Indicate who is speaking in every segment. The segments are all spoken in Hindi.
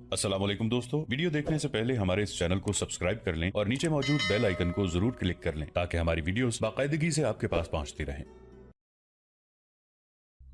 Speaker 1: अस्सलाम वालेकुम दोस्तों, वीडियो देखने से पहले हमारे इस चैनल को सब्सक्राइब कर लें और नीचे मौजूद बेल आइकन को जरूर क्लिक कर लें ताकि हमारी वीडियोस बाकायदगी से आपके पास पहुंचती रहें।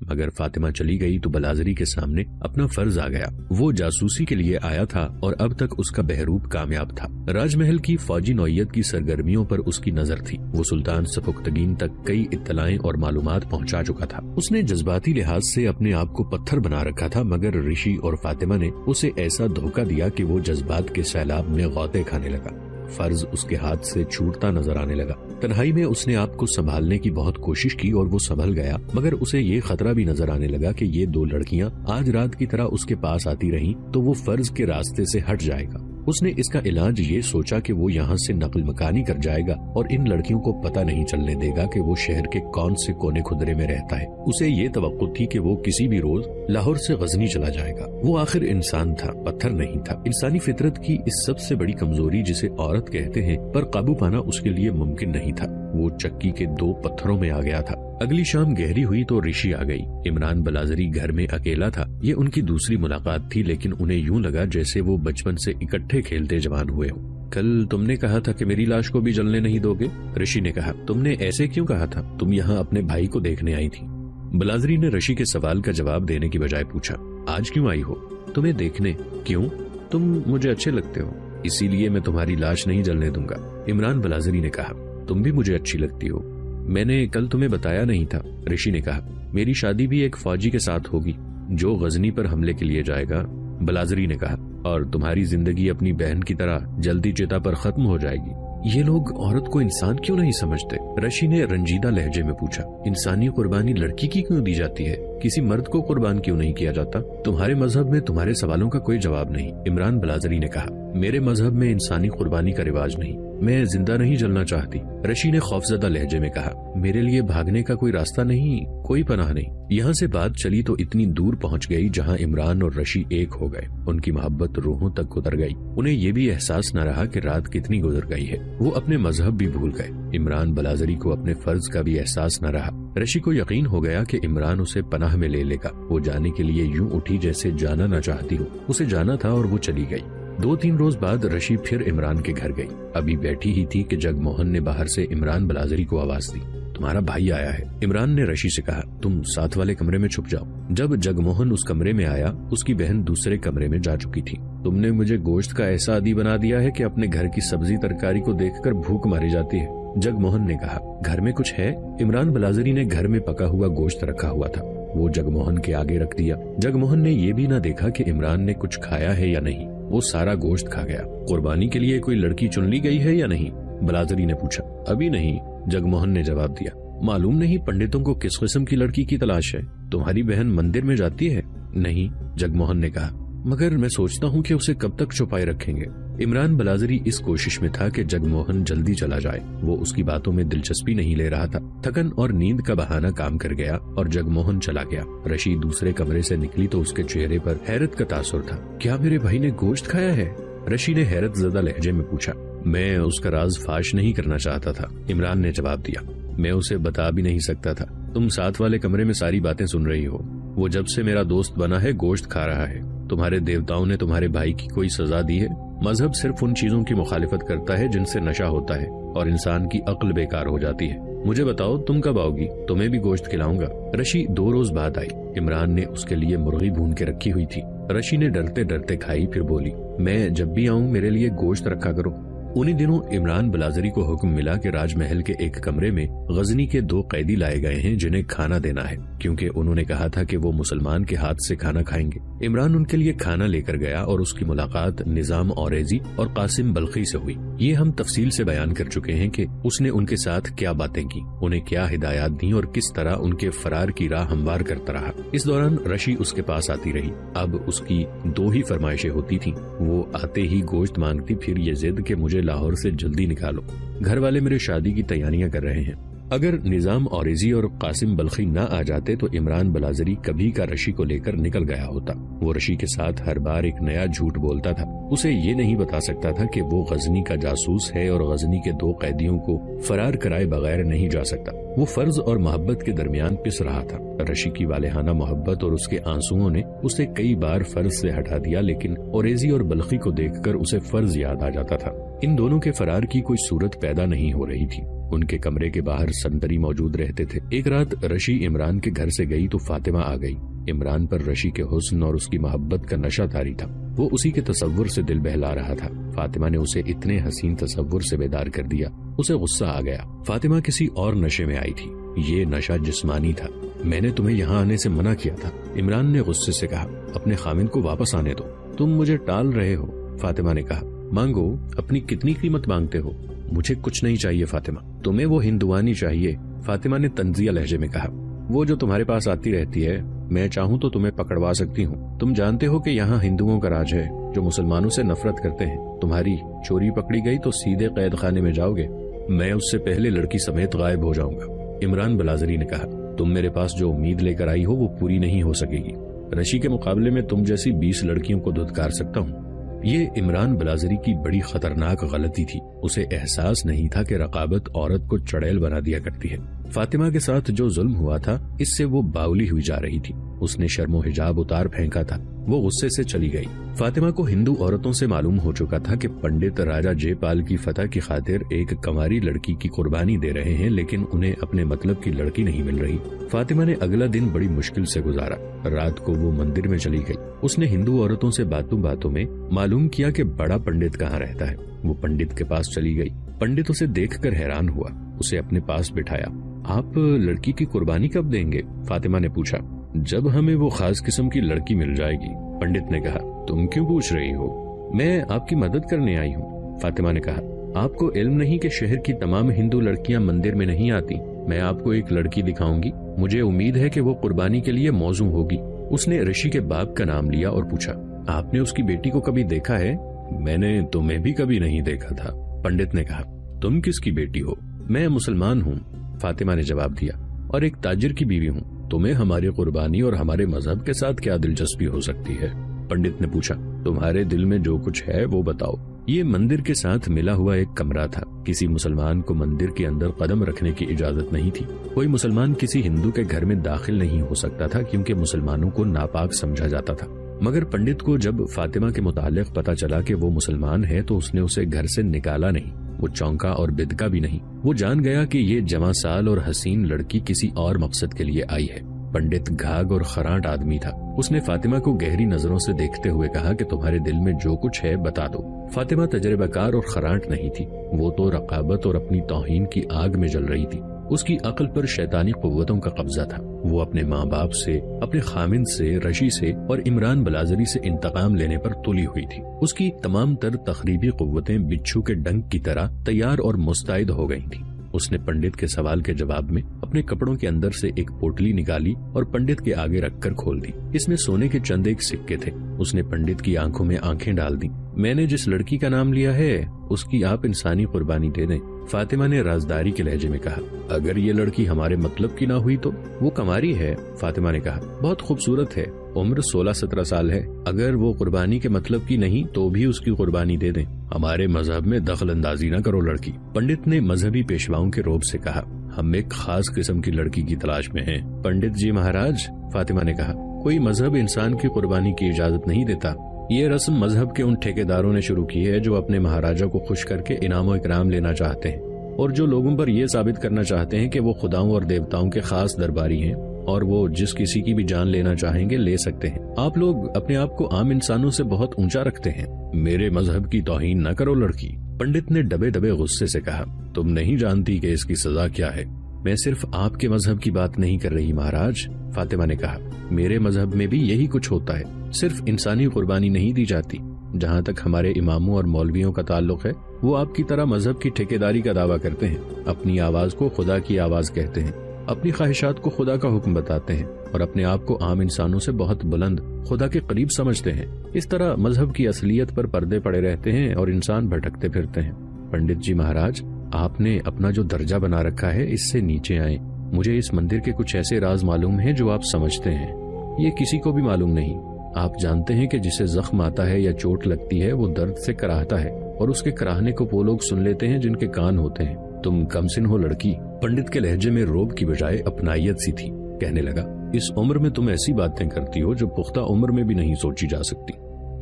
Speaker 2: मगर फातिमा चली गई तो बलाजरी के सामने अपना फर्ज आ गया। वो जासूसी के लिए आया था और अब तक उसका बहरूप कामयाब था। राजमहल की फौजी नौयत की सरगर्मियों पर उसकी नजर थी। वो सुल्तान सफुक्तगीन तक कई इत्तलाएं और मालूमात पहुंचा चुका था। उसने जज्बाती लिहाज से अपने आप को पत्थर बना रखा था, मगर ऋषि और फातिमा ने उसे ऐसा धोखा दिया कि वो जज्बात के सैलाब में गौते खाने लगा। फर्ज उसके हाथ से छूटता नजर आने लगा। तन्हाई में उसने आप को संभालने की बहुत कोशिश की और वो संभल गया, मगर उसे ये खतरा भी नजर आने लगा कि ये दो लड़कियां आज रात की तरह उसके पास आती रहीं तो वो फर्ज के रास्ते से हट जाएगा। उसने इसका इलाज ये सोचा कि वो यहाँ से नकल मकानी कर जाएगा और इन लड़कियों को पता नहीं चलने देगा कि वो शहर के कौन से कोने खुदरे में रहता है। उसे ये तवक्को थी कि वो किसी भी रोज लाहौर से गजनी चला जाएगा। वो आखिर इंसान था, पत्थर नहीं था। इंसानी फितरत की इस सबसे बड़ी कमजोरी जिसे औरत कहते हैं पर काबू पाना उसके लिए मुमकिन नहीं था। वो चक्की के दो पत्थरों में आ गया था। अगली शाम गहरी हुई तो ऋषि आ गई। इमरान बलाजरी घर में अकेला था। ये उनकी दूसरी मुलाकात थी, लेकिन उन्हें यूं लगा जैसे वो बचपन से इकट्ठे खेलते जवान हुए हो। कल तुमने कहा था कि मेरी लाश को भी जलने नहीं दोगे, ऋषि ने कहा। तुमने ऐसे क्यों कहा था? तुम यहाँ अपने भाई को देखने आई थी। बलाजरी ने ऋषि के सवाल का जवाब देने की बजाय पूछा, आज क्यों आई हो? तुम्हें देखने। क्यों? तुम मुझे अच्छे लगते हो, इसीलिए मैं तुम्हारी लाश नहीं जलने दूंगा। इमरान बलाजरी ने कहा, तुम भी मुझे अच्छी लगती हो। मैंने कल तुम्हें बताया नहीं था, ऋषि ने कहा। मेरी शादी भी एक फौजी के साथ होगी जो गजनी पर हमले के लिए जाएगा, बलाजरी ने कहा। और तुम्हारी जिंदगी अपनी बहन की तरह जल्दी चिता पर खत्म हो जाएगी। ये लोग औरत को इंसान क्यों नहीं समझते? ऋषि ने रंजीदा लहजे में पूछा। इंसानी कुर्बानी लड़की की क्यों दी जाती है? किसी मर्द को कुर्बान क्यों नहीं किया जाता? तुम्हारे मजहब में तुम्हारे सवालों का कोई जवाब नहीं, इमरान बलाजरी ने कहा। मेरे मजहब में इंसानी कुर्बानी का रिवाज नहीं। मैं जिंदा नहीं जलना चाहती, ऋषि ने खौफजदा लहजे में कहा। मेरे लिए भागने का कोई रास्ता नहीं, कोई पनाह नहीं। यहाँ से बात चली तो इतनी दूर पहुँच गई जहाँ इमरान और ऋषि एक हो गए। उनकी मोहब्बत रूहों तक उतर गई। उन्हें ये भी एहसास न रहा कि रात कितनी गुजर गई है। वो अपने मजहब भी भूल गए। इमरान बलाजरी को अपने फर्ज का भी एहसास न रहा। ऋषि को यकीन हो गया कि इमरान उसे पनाह में ले लेगा। वो जाने के लिए यूं उठी जैसे जाना न चाहती हो। उसे जाना था और वो चली गई। 2-3 रोज बाद ऋषि फिर इमरान के घर गई। अभी बैठी ही थी कि जगमोहन ने बाहर से इमरान बलाजरी को आवाज दी। तुम्हारा भाई आया है, इमरान ने ऋषि से कहा। तुम साथ वाले कमरे में छुप जाओ। जब जगमोहन उस कमरे में आया, उसकी बहन दूसरे कमरे में जा चुकी थी। तुमने मुझे गोश्त का ऐसा आदी बना दिया है कि अपने घर की सब्जी तरकारी को देखकर भूख मारी जाती है, जगमोहन ने कहा। घर में कुछ है? इमरान बलाजरी ने घर में पका हुआ गोश्त रखा हुआ था, वो जगमोहन के आगे रख दिया। जगमोहन ने ये भी न देखा कि इमरान ने कुछ खाया है या नहीं। वो सारा गोश्त खा गया। कुर्बानी के लिए कोई लड़की चुन ली गई है या नहीं? बलाजरी ने पूछा। अभी नहीं, जगमोहन ने जवाब दिया। मालूम नहीं पंडितों को किस किस्म की लड़की की तलाश है। तुम्हारी बहन मंदिर में जाती है? नहीं, जगमोहन ने कहा। मगर मैं सोचता हूँ कि उसे कब तक छुपाए रखेंगे। इमरान बलाजरी इस कोशिश में था कि जगमोहन जल्दी चला जाए। वो उसकी बातों में दिलचस्पी नहीं ले रहा था। थकन और नींद का बहाना काम कर गया और जगमोहन चला गया। ऋषि दूसरे कमरे से निकली तो उसके चेहरे पर हैरत का तासुर था। क्या मेरे भाई ने गोश्त खाया है? ऋषि ने हैरत ज़दा लहजे में पूछा। मैं उसका राज फाश नहीं करना चाहता था, इमरान ने जवाब दिया। मैं उसे बता भी नहीं सकता था। तुम साथ वाले कमरे में सारी बातें सुन रही हो। वो जब से मेरा दोस्त बना है गोश्त खा रहा है। तुम्हारे देवताओं ने तुम्हारे भाई की कोई सजा दी है? मजहब सिर्फ उन चीजों की मुखालिफत करता है जिनसे नशा होता है और इंसान की अक्ल बेकार हो जाती है। मुझे बताओ तुम कब आओगी? तुम्हें भी गोश्त खिलाऊंगा। ऋषि 2 रोज बाद आई। इमरान ने उसके लिए मुर्गी भून के रखी हुई थी। ऋषि ने डरते डरते खाई, फिर बोली, मैं जब भी आऊँ मेरे लिए गोश्त रखा करो। उन्हीं दिनों इमरान बलाजरी को हुक्म मिला कि राजमहल के एक कमरे में गजनी के 2 कैदी लाए गए हैं जिन्हें खाना देना है, क्योंकि उन्होंने कहा था कि वो मुसलमान के हाथ से खाना खाएंगे। इमरान उनके लिए खाना लेकर गया और उसकी मुलाकात निजाम औरेजी और कासिम बल्खी से हुई। ये हम तफसील से बयान कर चुके हैं कि उसने उनके साथ क्या बातें की, उन्हें क्या हिदायत दी और किस तरह उनके फरार की राह हमवार करता रहा। इस दौरान ऋषि उसके पास आती रही। अब उसकी 2 ही फरमाइशें होती थीं। वो आते ही गोश्त मांगती, फिर ये जिद कि मुझे लाहौर से जल्दी निकालो, घर वाले मेरे शादी की तैयारियां कर रहे हैं। अगर निजाम औरेजी और कासिम बल्खी न आ जाते तो इमरान बलाजरी कभी का रशी को लेकर निकल गया होता। वो रशी के साथ हर बार एक नया झूठ बोलता था। उसे ये नहीं बता सकता था कि वो गजनी का जासूस है और गजनी के 2 कैदियों को फरार कराए बगैर नहीं जा सकता। वो फर्ज और मोहब्बत के दरमियान पिस रहा था। रशी की वालेहाना मोहब्बत और उसके आंसुओं ने उसे कई बार फर्ज से हटा दिया, लेकिन औरेजी और बल्खी को देखकर उसे फर्ज याद आ जाता था। इन दोनों के फरार की कोई सूरत पैदा नहीं हो रही थी। उनके कमरे के बाहर संतरी मौजूद रहते थे। एक रात रशी इमरान के घर से गई तो फातिमा आ गई। इमरान पर रशी के हुस्न और उसकी मोहब्बत का नशा तारी था। वो उसी के तसव्वुर से दिल बहला रहा था। फातिमा ने उसे इतने हसीन तसव्वुर से बेदार कर दिया, उसे गुस्सा आ गया। फातिमा किसी और नशे में आई थी। ये नशा जिस्मानी था। मैंने तुम्हें यहाँ आने से मना किया था, इमरान ने गुस्से से कहा। अपने खामिन को वापस आने दो, तुम मुझे टाल रहे हो, फातिमा ने कहा। मांगो, अपनी कितनी कीमत मांगते हो? मुझे कुछ नहीं चाहिए फातिमा, तुम्हें वो हिंदुआनी चाहिए, फातिमा ने तंजिया लहजे में कहा। वो जो तुम्हारे पास आती रहती है, मैं चाहूँ तो तुम्हें पकड़वा सकती हूँ। तुम जानते हो कि यहाँ हिंदुओं का राज है जो मुसलमानों से नफरत करते हैं। तुम्हारी चोरी पकड़ी गई तो सीधे कैद खाने में जाओगे। मैं उससे पहले लड़की समेत गायब हो जाऊंगा, इमरान बलाजरी ने कहा। तुम मेरे पास जो उम्मीद लेकर आई हो वो पूरी नहीं हो सकेगी। रशी के मुकाबले में तुम जैसी 20 लड़कियों को धुतकार सकता हूँ। ये इमरान बलाजरी की बड़ी खतरनाक गलती थी। उसे एहसास नहीं था कि रकाबत औरत को चड़ैल बना दिया करती है। फातिमा के साथ जो जुल्म हुआ था, इससे वो बावली हुई जा रही थी। उसने शर्मो हिजाब उतार फेंका था। वो गुस्से से चली गई। फातिमा को हिंदू औरतों से मालूम हो चुका था कि पंडित राजा जयपाल की फतह की खातिर एक कंवारी लड़की की कुर्बानी दे रहे हैं, लेकिन उन्हें अपने मतलब की लड़की नहीं मिल रही। फातिमा ने अगला दिन बड़ी मुश्किल से गुजारा। रात को वो मंदिर में चली गई। उसने हिंदू औरतों से बातों बातों में मालूम किया कि बड़ा पंडित कहाँ रहता है। वो पंडित के पास चली गई। पंडित उसे देखकर हैरान हुआ। उसे अपने पास बिठाया। आप लड़की की कुर्बानी कब देंगे? फातिमा ने पूछा। जब हमें वो खास किस्म की लड़की मिल जाएगी, पंडित ने कहा। तुम क्यों पूछ रही हो? मैं आपकी मदद करने आई हूँ, फातिमा ने कहा। आपको इल्म नहीं कि शहर की तमाम हिंदू लड़कियां मंदिर में नहीं आती। मैं आपको एक लड़की दिखाऊंगी। मुझे उम्मीद है कि वो कुर्बानी के लिए मौजू होगी। उसने ऋषि के बाप का नाम लिया और पूछा, आपने उसकी बेटी को कभी देखा है? मैंने तुम्हें भी कभी नहीं देखा था, पंडित ने कहा। तुम किसकी बेटी हो? मैं मुसलमान हूँ, फातिमा ने जवाब दिया, और एक ताजिर की बीवी हूँ। तुम्हें हमारी कुर्बानी और हमारे मजहब के साथ क्या दिलचस्पी हो सकती है? पंडित ने पूछा। तुम्हारे दिल में जो कुछ है वो बताओ। ये मंदिर के साथ मिला हुआ एक कमरा था। किसी मुसलमान को मंदिर के अंदर कदम रखने की इजाजत नहीं थी। कोई मुसलमान किसी हिंदू के घर में दाखिल नहीं हो सकता था, क्योंकि मुसलमानों को नापाक समझा जाता था। मगर पंडित को जब फातिमा के मुतालिक पता चला कि वो मुसलमान है तो उसने उसे घर से निकाला नहीं। वो चौंका और बिदका भी नहीं। वो जान गया कि ये जवासाल और हसीन लड़की किसी और मकसद के लिए आई है। पंडित घाग और खरांट आदमी था। उसने फातिमा को गहरी नजरों से देखते हुए कहा कि तुम्हारे दिल में जो कुछ है बता दो। फातिमा तजर्बाकार और खरांट नहीं थी। वो तो रकाबत और अपनी तौहीन की आग में जल रही थी। उसकी अक्ल पर शैतानी कुव्वतों का कब्जा था। वो अपने माँ बाप से, अपने खामिन से, रशी से और इमरान बलाजरी से इंतकाम लेने पर तुली हुई थी। उसकी तमाम तर तखरीबी कुव्वतें बिच्छू के डंक की तरह तैयार और मुस्तैद हो गई थी। उसने पंडित के सवाल के जवाब में अपने कपड़ों के अंदर से एक पोटली निकाली और पंडित के आगे रखकर खोल दी। इसमें सोने के चंद एक सिक्के थे। उसने पंडित की आंखों में आंखें डाल दी। मैंने जिस लड़की का नाम लिया है उसकी आप इंसानी कुर्बानी दे दें, फातिमा ने राजदारी के लहजे में कहा। अगर ये लड़की हमारे मतलब की ना हुई तो? वो कंवारी है, फातिमा ने कहा। बहुत खूबसूरत है, उम्र 16-17 साल है। अगर वो कुर्बानी के मतलब की नहीं तो भी उसकी कुर्बानी दे दें। हमारे मजहब में दखल अंदाजी न करो लड़की, पंडित ने मजहबी पेशवाओं के रोब से कहा। हम एक खास किस्म की लड़की की तलाश में हैं। पंडित जी महाराज, फातिमा ने कहा, कोई मजहब इंसान की कुर्बानी की इजाजत नहीं देता। ये रस्म मजहब के उन ठेकेदारों ने शुरू की है जो अपने महाराजा को खुश करके इनाम इकराम लेना चाहते हैं और जो लोगों पर यह साबित करना चाहते हैं कि वो खुदाओं और देवताओं के खास दरबारी हैं और वो जिस किसी की भी जान लेना चाहेंगे ले सकते हैं। आप लोग अपने आप को आम इंसानों से बहुत ऊंचा रखते हैं। मेरे मजहब की तौहीन न करो लड़की, पंडित ने दबे दबे गुस्से से कहा। तुम नहीं जानती कि इसकी सजा क्या है। मैं सिर्फ आपके मजहब की बात नहीं कर रही महाराज, फातिमा ने कहा। मेरे मजहब में भी यही कुछ होता है। सिर्फ इंसानी कुर्बानी नहीं दी जाती। जहाँ तक हमारे इमामों और मौलवियों का ताल्लुक है, वो आपकी तरह मजहब की ठेकेदारी का दावा करते हैं। अपनी आवाज को खुदा की आवाज कहते हैं, अपनी ख्वाहिशात को खुदा का हुक्म बताते हैं और अपने आप को आम इंसानों से बहुत बुलंद, खुदा के करीब समझते हैं। इस तरह मजहब की असलियत पर पर्दे पड़े रहते हैं और इंसान भटकते फिरते हैं। पंडित जी महाराज, आपने अपना जो दर्जा बना रखा है इससे नीचे आए। मुझे इस मंदिर के कुछ ऐसे राज मालूम हैं जो आप समझते हैं, ये किसी को भी मालूम नहीं। आप जानते हैं कि जिसे जख्म आता है या चोट लगती है वो दर्द से कराहता है, और उसके कराहने को वो लोग सुन लेते हैं जिनके कान होते हैं। तुम कमसिन हो लड़की। पंडित के लहजे में रोब की बजाय अपनायत सी थी। कहने लगा, इस उम्र में तुम ऐसी बातें करती हो जो पुख्ता उम्र में भी नहीं सोची जा सकती।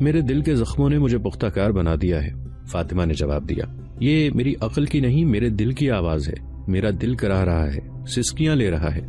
Speaker 2: मेरे दिल के जख्मों ने मुझे पुख्ताकार बना दिया है, फातिमा ने जवाब दिया। ये मेरी अक्ल की नहीं, मेरे दिल की आवाज है। मेरा दिल कराह रहा है, सिसकियां ले रहा है।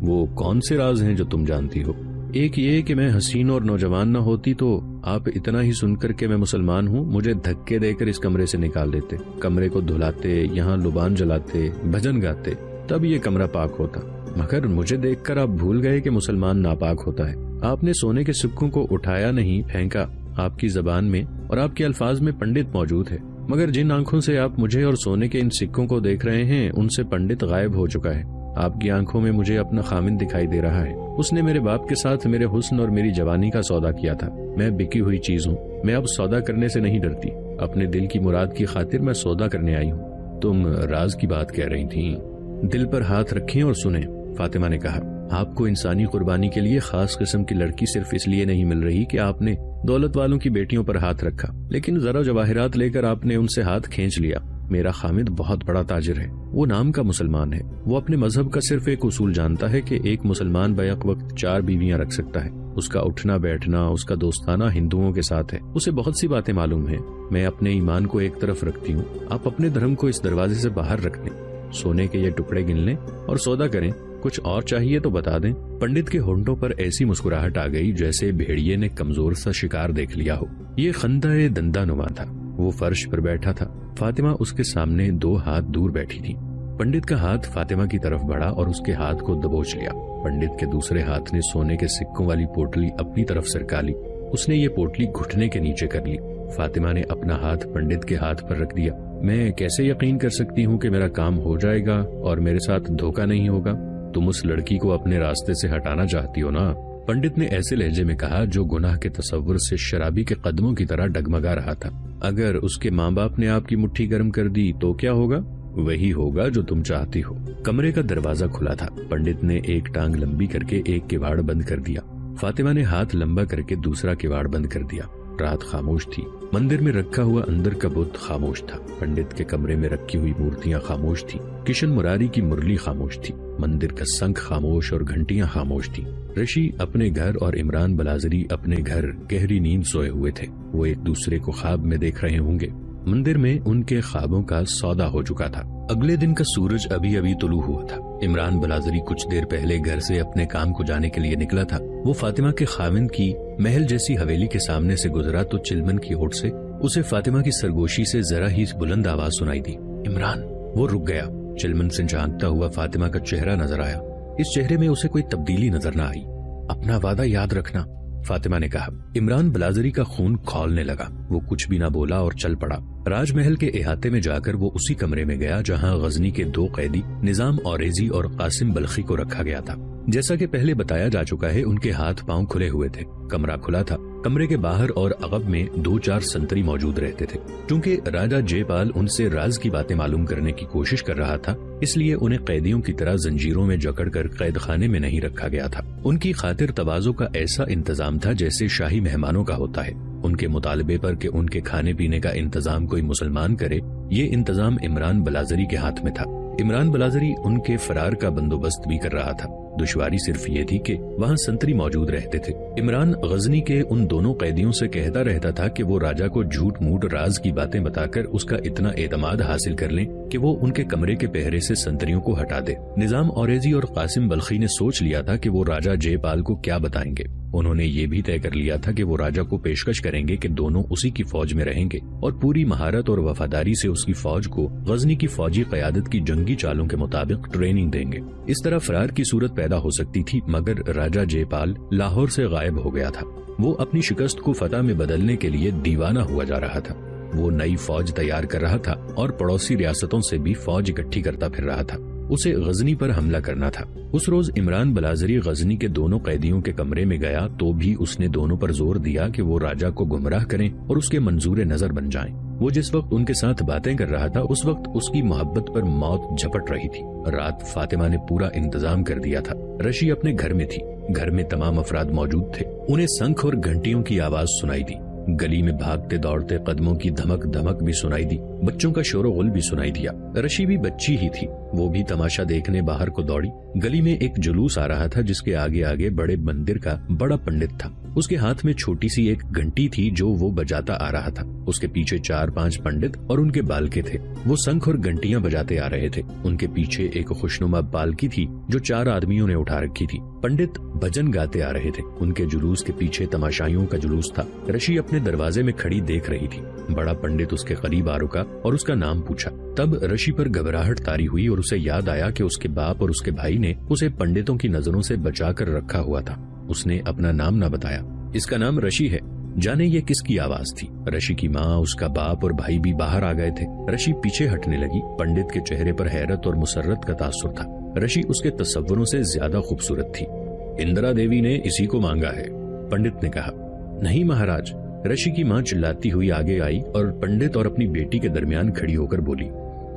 Speaker 2: वो कौन से राज हैं जो तुम जानती हो? एक ये कि मैं हसीन और नौजवान न होती तो आप इतना ही सुनकर के मैं मुसलमान हूँ मुझे धक्के देकर इस कमरे से निकाल देते, कमरे को धुलाते, यहाँ लुबान जलाते, भजन गाते, तब ये कमरा पाक होता। मगर मुझे देखकर आप भूल गए कि मुसलमान नापाक होता है। आपने सोने के सिक्कों को उठाया नहीं, फेंका। आपकी जबान में और आपके अल्फाज में पंडित मौजूद है, मगर जिन आंखों से आप मुझे और सोने के इन सिक्कों को देख रहे हैं उनसे पंडित गायब हो चुका है। आपकी आंखों में मुझे अपना खामिन दिखाई दे रहा है। उसने मेरे बाप के साथ मेरे हुस्न और मेरी जवानी का सौदा किया था। मैं बिकी हुई चीज हूँ। मैं अब सौदा करने से नहीं डरती। अपने दिल की मुराद की खातिर मैं सौदा करने आई हूँ। तुम राज की बात कह रही थी। दिल पर हाथ रखें और सुने, फातिमा ने कहा। आपको इंसानी कुर्बानी के लिए खास किस्म की लड़की सिर्फ इसलिए नहीं मिल रही कि आपने दौलत वालों की बेटियों पर हाथ रखा, लेकिन जरा जवाहिरात लेकर आपने उनसे हाथ खींच लिया। मेरा खामिद बहुत बड़ा ताजिर है, वो नाम का मुसलमान है। वो अपने मजहब का सिर्फ एक उसूल जानता है कि एक मुसलमान बैक वक्त 4 बीवियां रख सकता है। उसका उठना बैठना, उसका दोस्ताना हिंदुओं के साथ है। उसे बहुत सी बातें मालूम है। मैं अपने ईमान को एक तरफ रखती हूँ, आप अपने धर्म को इस दरवाजे से बाहर रख दें। सोने के ये टुकड़े गिन लें और सौदा करें। कुछ और चाहिए तो बता दें। पंडित के होंठों पर ऐसी मुस्कुराहट आ गई जैसे भेड़िए ने कमजोर सा शिकार देख लिया हो। ये खंदा दंदानुमा था। वो फर्श पर बैठा था। फातिमा उसके सामने 2 हाथ दूर बैठी थी। पंडित का हाथ फातिमा की तरफ बढ़ा और उसके हाथ को दबोच लिया। पंडित के दूसरे हाथ ने सोने के सिक्कों वाली पोटली अपनी तरफ सरका ली। उसने ये पोटली घुटने के नीचे कर ली। फातिमा ने अपना हाथ पंडित के हाथ पर रख दिया। मैं कैसे यकीन कर सकती हूँ कि मेरा काम हो जाएगा और मेरे साथ धोखा नहीं होगा? तुम उस लड़की को अपने रास्ते से हटाना चाहती हो ना? पंडित ने ऐसे लहजे में कहा जो गुनाह के तस्वुर से शराबी के कदमों की तरह डगमगा रहा था। अगर उसके माँ बाप ने आपकी मुट्ठी गर्म कर दी तो क्या होगा? वही होगा जो तुम चाहती हो। कमरे का दरवाजा खुला था। पंडित ने एक टांग लंबी करके एक किवाड़ बंद कर दिया। फातिमा ने हाथ लंबा करके दूसरा किवाड़ बंद कर दिया। रात खामोश थी। मंदिर में रखा हुआ अंदर का बुत खामोश था। पंडित के कमरे में रखी हुई मूर्तियां खामोश थी। किशन मुरारी की मुरली खामोश थी। मंदिर का शंख खामोश और घंटियां खामोश थी। ऋषि अपने घर और इमरान बलाजरी अपने घर गहरी नींद सोए हुए थे। वो एक दूसरे को ख्वाब में देख रहे होंगे। मंदिर में उनके ख्वाबों का सौदा हो चुका था। अगले दिन का सूरज अभी अभी तुलू हुआ था। इमरान बलाजरी कुछ देर पहले घर से अपने काम को जाने के लिए निकला था। वो फातिमा के खाविंद की महल जैसी हवेली के सामने से गुजरा तो चिलमन की ओर से उसे फातिमा की सरगोशी से जरा ही बुलंद आवाज सुनाई दी, इमरान। वो रुक गया। चिलमन से झांकता हुआ फातिमा का चेहरा नजर आया। इस चेहरे में उसे कोई तब्दीली नजर न आई। अपना वादा याद रखना, फातिमा ने कहा। इमरान बलाजरी का खून खौलने लगा। वो कुछ भी न बोला और चल पड़ा। राजमहल के इहाते में जाकर वो उसी कमरे में गया जहां गजनी के 2 कैदी निजाम औरेजी और कासिम बल्खी को रखा गया था। जैसा कि पहले बताया जा चुका है, उनके हाथ पांव खुले हुए थे। कमरा खुला था। कमरे के बाहर और अगब में 2-4 संतरी मौजूद रहते थे। क्योंकि राजा जयपाल उनसे राज की बातें मालूम करने की कोशिश कर रहा था, इसलिए उन्हें कैदियों की तरह जंजीरों में जकड़कर कैद खाने में नहीं रखा गया था। उनकी खातिर तवाज़ो का ऐसा इंतजाम था जैसे शाही मेहमानों का होता है। उनके मुतालबे पर कि उनके खाने पीने का इंतजाम कोई मुसलमान करे, ये इंतजाम इमरान बलाजरी के हाथ में था। इमरान बलाजरी उनके फरार का बंदोबस्त भी कर रहा था। दुश्वारी सिर्फ ये थी कि वहाँ संतरी मौजूद रहते थे। इमरान गजनी के उन दोनों कैदियों से कहता रहता था कि वो राजा को झूठ मूठ राज की बातें बताकर उसका इतना एतमाद हासिल कर लें कि वो उनके कमरे के पहरे से संतरियों को हटा दे। निजाम औरेजी और कासिम बल्खी ने सोच लिया था कि वो राजा जयपाल को क्या बताएंगे। उन्होंने ये भी तय कर लिया था कि वो राजा को पेशकश करेंगे कि दोनों उसी की फौज में रहेंगे और पूरी महारत और वफादारी से उसकी फौज को गजनी की फौजी क़यादत की जंगी चालों के मुताबिक ट्रेनिंग देंगे। इस तरह फरार की सूरत पैदा हो सकती थी, मगर राजा जयपाल लाहौर से गायब हो गया था। वो अपनी शिकस्त को फतह में बदलने के लिए दीवाना हुआ जा रहा था। वो नई फौज तैयार कर रहा था और पड़ोसी रियासतों से भी फौज इकट्ठी करता फिर रहा था। उसे गजनी पर हमला करना था। उस रोज इमरान बलाजरी गजनी के दोनों कैदियों के कमरे में गया तो भी उसने दोनों पर जोर दिया कि वो राजा को गुमराह करें और उसके मंजूर नजर बन जाएं। वो जिस वक्त उनके साथ बातें कर रहा था उस वक्त उसकी मोहब्बत पर मौत झपट रही थी। रात फातिमा ने पूरा इंतजाम कर दिया था। रशी अपने घर में थी। घर में तमाम अफराद मौजूद थे। उन्हें शंख और घंटियों की आवाज सुनाई दी। गली में भागते दौड़ते कदमों की धमक धमक भी सुनाई दी। बच्चों का शोर-गुल भी सुनाई दिया। रशी भी बच्ची ही थी। वो भी तमाशा देखने बाहर को दौड़ी। गली में एक जुलूस आ रहा था जिसके आगे आगे बड़े मंदिर का बड़ा पंडित था। उसके हाथ में छोटी सी एक घंटी थी जो वो बजाता आ रहा था। उसके पीछे 4-5 पंडित और उनके बालके थे। वो शंख और घंटियां बजाते आ रहे थे। उनके पीछे एक खुशनुमा पालकी थी जो 4 आदमियों ने उठा रखी थी। पंडित भजन गाते आ रहे थे। उनके जुलूस के पीछे तमाशाइयों का जुलूस था। रशी अपने दरवाजे में खड़ी देख रही थी। बड़ा पंडित उसके करीब आ रुका और उसका नाम पूछा। तब रशी पर घबराहट तारी हुई और उसे याद आया कि उसके बाप और उसके भाई ने उसे पंडितों की नजरों से बचा कर रखा हुआ था। उसने अपना नाम न बताया। इसका नाम रशी है। जाने ये किसकी आवाज थी। रशी की माँ, उसका बाप और भाई भी बाहर आ गए थे। रशी पीछे हटने लगी। पंडित के चेहरे पर हैरत और मुसर्रत का तासुर था। रशी उसके तस्वुरों से ज्यादा खूबसूरत थी। इंदिरा देवी ने इसी को मांगा है, पंडित ने कहा। नहीं महाराज। रशी की माँ चिल्लाती हुई आगे आई और पंडित और अपनी बेटी के दरमियान खड़ी होकर बोली,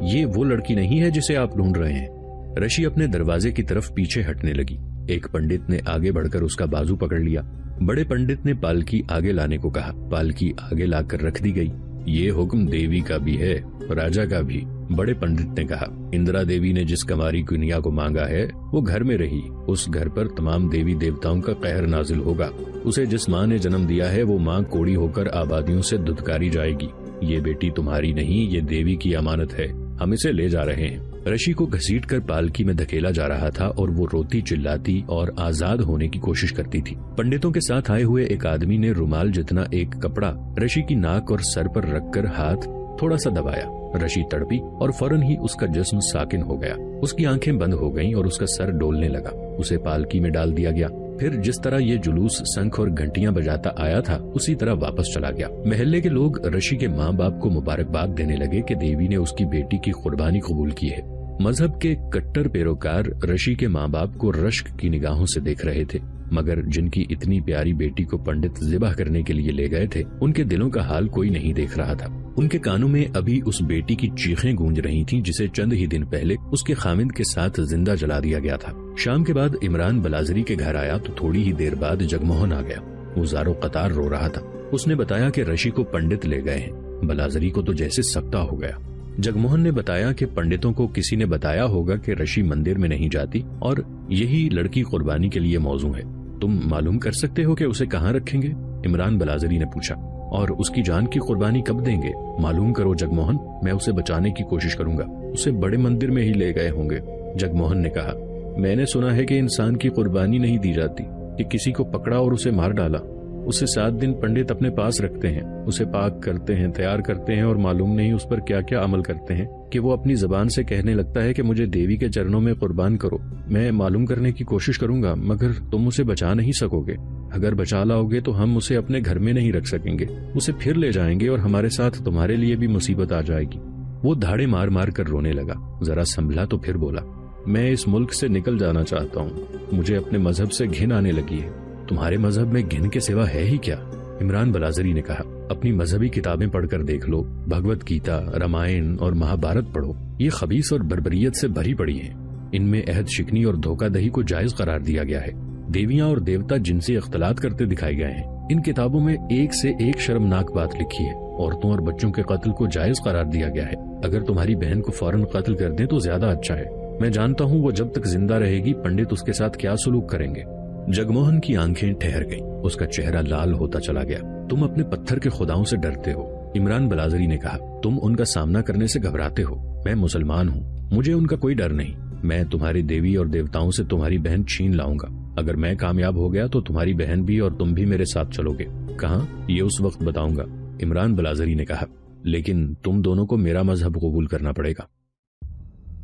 Speaker 2: ये वो लड़की नहीं है जिसे आप ढूंढ रहे हैं। रशी अपने दरवाजे की तरफ पीछे हटने लगी। एक पंडित ने आगे बढ़कर उसका बाजू पकड़ लिया। बड़े पंडित ने पालकी आगे लाने को कहा। पालकी आगे लाकर रख दी गई। ये हुक्म देवी का भी है, राजा का भी, बड़े पंडित ने कहा। इंदिरा देवी ने जिस कुमारी कन्या को मांगा है वो घर में रही। उस घर पर तमाम देवी देवताओं का कहर नाजिल होगा। उसे जिस माँ ने जन्म दिया है वो माँ कोड़ी होकर आबादियों से धुतकारी जाएगी। ये बेटी तुम्हारी नहीं, ये देवी की अमानत है। हम इसे ले जा रहे हैं। रशी को घसीटकर पालकी में धकेला जा रहा था और वो रोती चिल्लाती और आजाद होने की कोशिश करती थी। पंडितों के साथ आए हुए एक आदमी ने रुमाल जितना एक कपड़ा रशी की नाक और सर पर रखकर हाथ थोड़ा सा दबाया। रशी तड़पी और फौरन ही उसका जिस्म साकिन हो गया। उसकी आंखें बंद हो गईं और उसका सर डोलने लगा। उसे पालकी में डाल दिया गया। फिर जिस तरह ये जुलूस शंख और घंटियां बजाता आया था उसी तरह वापस चला गया। महल्ले के लोग रशी के माँ बाप को मुबारकबाद देने लगे कि देवी ने उसकी बेटी की कुर्बानी कबूल की है। मजहब के कट्टर पैरोकार रशी के माँ बाप को रश्क की निगाहों से देख रहे थे, मगर जिनकी इतनी प्यारी बेटी को पंडित ज़िबह करने के लिए ले गए थे उनके दिलों का हाल कोई नहीं देख रहा था। उनके कानों में अभी उस बेटी की चीखें गूंज रही थीं जिसे चंद ही दिन पहले उसके खामिद के साथ जिंदा जला दिया गया था। शाम के बाद इमरान बलाजरी के घर आया तो थोड़ी ही देर बाद जगमोहन आ गया। वो ज़ारो कतार रो रहा था। उसने बताया कि रशी को पंडित ले गए हैं। बलाजरी को तो जैसे सकता हो गया। जगमोहन ने बताया कि पंडितों को किसी ने बताया होगा कि रशी मंदिर में नहीं जाती और यही लड़की कुर्बानी के लिए मौजू है। तुम मालूम कर सकते हो कि उसे कहाँ रखेंगे? इमरान बलाजरी ने पूछा। और उसकी जान की कुर्बानी कब देंगे? मालूम करो जगमोहन, मैं उसे बचाने की कोशिश करूंगा। उसे बड़े मंदिर में ही ले गए होंगे। जगमोहन ने कहा, मैंने सुना है कि इंसान की कुर्बानी नहीं दी जाती, कि किसी को पकड़ा और उसे मार डाला। उसे 7 दिन पंडित अपने पास रखते हैं, उसे पाक करते हैं, तैयार करते हैं और मालूम नहीं उस पर क्या क्या अमल करते हैं कि वो अपनी जबान से कहने लगता है कि मुझे देवी के चरणों में कुर्बान करो। मैं मालूम करने की कोशिश करूंगा, मगर तुम उसे बचा नहीं सकोगे। अगर बचा लाओगे तो हम उसे अपने घर में नहीं रख सकेंगे। उसे फिर ले जाएंगे और हमारे साथ तुम्हारे लिए भी मुसीबत आ जाएगी। वो धाड़े मार मार कर रोने लगा। जरा संभला तो फिर बोला, मैं इस मुल्क से निकल जाना चाहता हूँ। मुझे अपने मजहब से घिन आने लगी है। तुम्हारे मजहब में घिन के सिवा है ही क्या? इमरान बलाजरी ने कहा, अपनी मजहबी किताबें पढ़कर देख लो। भगवत गीता, रामायण और महाभारत पढ़ो। ये खबीस और बर्बरियत से भरी पड़ी हैं। इनमें अहद शिकनी और धोखाधही को जायज करार दिया गया है। देवियां और देवता जिनसे इख्तलात करते दिखाए गए हैं। इन किताबों में एक से एक शर्मनाक बात लिखी है। औरतों और बच्चों के कत्ल को जायज करार दिया गया है। अगर तुम्हारी बहन को फौरन कत्ल कर दें तो ज्यादा अच्छा है। मैं जानता हूँ वो जब तक जिंदा रहेगी पंडित उसके साथ क्या सलूक करेंगे। जगमोहन की आंखें ठहर गईं। उसका चेहरा लाल होता चला गया। तुम अपने पत्थर के खुदाओं से डरते हो, इमरान बलाजरी ने कहा। तुम उनका सामना करने से घबराते हो। मैं मुसलमान हूँ, मुझे उनका कोई डर नहीं। मैं तुम्हारी देवी और देवताओं से तुम्हारी बहन छीन लाऊंगा। अगर मैं कामयाब हो गया तो तुम्हारी बहन भी और तुम भी मेरे साथ चलोगे। कहाँ? ये उस वक्त बताऊंगा, इमरान बलाजरी ने कहा। लेकिन तुम दोनों को मेरा मजहब कबूल करना पड़ेगा।